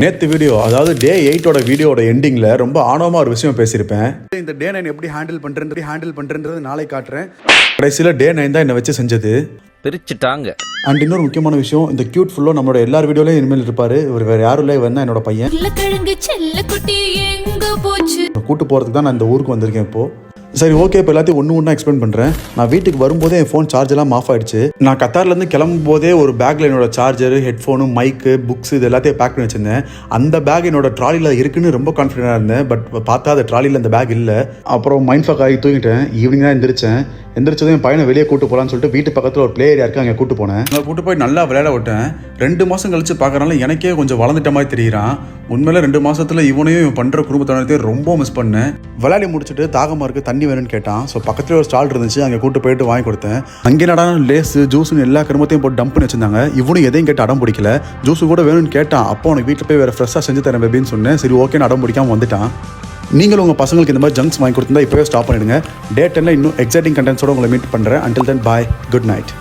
நேற்று வீடியோ, அதாவது டே 8ஓட வீடியோட எண்டிங்கில் ரொம்ப ஆணவமாக ஒரு விஷயம் பேசியிருப்பேன். இந்த டே 9 எப்படி ஹேண்டில் பண்ணுறது நாளை காட்டுறேன். கடைசியில் டே 9 தான் என்னை வச்சு செஞ்சது. பிரிச்சுட்டாங்க. அண்ட் இன்னொரு முக்கியமான விஷயம், இந்த கியூட் ஃபுல்லோ நம்மளோட எல்லார் வீடியோலையும் இனிமேல் இருப்பார். இவர் வேறு யாரும் இல்லை, இவன் தான் என்னோட பையன். கூட்டு போகிறதுக்கு தான் நான் இந்த ஊருக்கு வந்திருக்கேன் இப்போது. சரி, ஓகே, இப்போ எல்லாத்தையும் ஒன்றா எக்ஸ்பிளைன் பண்ணுறேன். நான் வீட்டுக்கு வரும்போதே என் ஃபோன் சார்ஜெல்லாம் ஆஃப் ஆகிடுச்சு. நான் கத்தார்லேருந்து கிளம்பும் போதே ஒரு பேக்கில் என்னோட சார்ஜரு, ஹெட்ஃபோனு, மைக்கு, புக்ஸ் இது எல்லாத்தையும் பேக் பண்ணி வச்சுருந்தேன். அந்த பேக் என்னோட ட்ராலியில் இருக்குன்னு ரொம்ப கான்ஃபிடென்ட்டாக இருந்தேன். பட் பார்த்தா அந்த ட்ராலியில் அந்த பேக் இல்லை. அப்புறம் மைண்ட் ஃபக் ஆகி தூங்கிட்டேன். ஈவினிங் தான் எந்திரிச்சதும் என் பையனை வெளியே கூட்டு போகலான்னு சொல்லிட்டு வீட்டு பக்கத்தில் ஒரு பிளே ஏரியா இருக்குது, அங்கே கூட்டு போனேன். அங்கே கூட்டு போய் நல்லா விளையாட விட்டேன். 2 மாதம் கழிச்சு பார்க்கறனால எனக்கே கொஞ்சம் வளர்ந்துட்ட மாதிரி தெரியுறான். உண்மையில 2 மாதத்தில் இவனையும் பண்ணுற குடும்பத்தினத்தையும் ரொம்ப மிஸ் பண்ணேன். விளையாடி முடிச்சுட்டு தாகமாக இருக்குது, தண்ணி வேணும்னு கேட்டான். ஸோ பக்கத்தில் ஒரு ஸ்டால் இருந்துச்சு, அங்கே கூட்டு போயிட்டு வாங்கி கொடுத்தேன். அங்கே நடான லேஸு, ஜூஸ்னு எல்லா கிரமத்தையும் போட்டு டம்ப் பண்ணி வச்சிருந்தாங்க. இவனும் எதையும் கேட்டு அடம் பிடிக்கல. ஜூஸு கூட வேணும்னு கேட்டான். அப்போ உனக்கு வீட்டில் போய் வேறு ஃப்ரெஷ்ஷாக செஞ்சு தரேன் பேபின்னு சொன்னேன். சரி, ஓகேன்னு அடம் பிடிக்காமல் வந்துட்டான். நீங்களும் உங்கள் பசங்களுக்கு இந்த மாதிரி ஜங்க்ஸ் வாங்கி கொடுத்துருந்தா இப்போவே ஸ்டாப் பண்ணிவிடுங்க. டே 10ல் இன்னும் எக்ஸைட்டிங் கண்டென்ட்ஸோட உங்களை மீட் பண்ணுறேன். அண்டில் தென் பாய், குட் நைட்.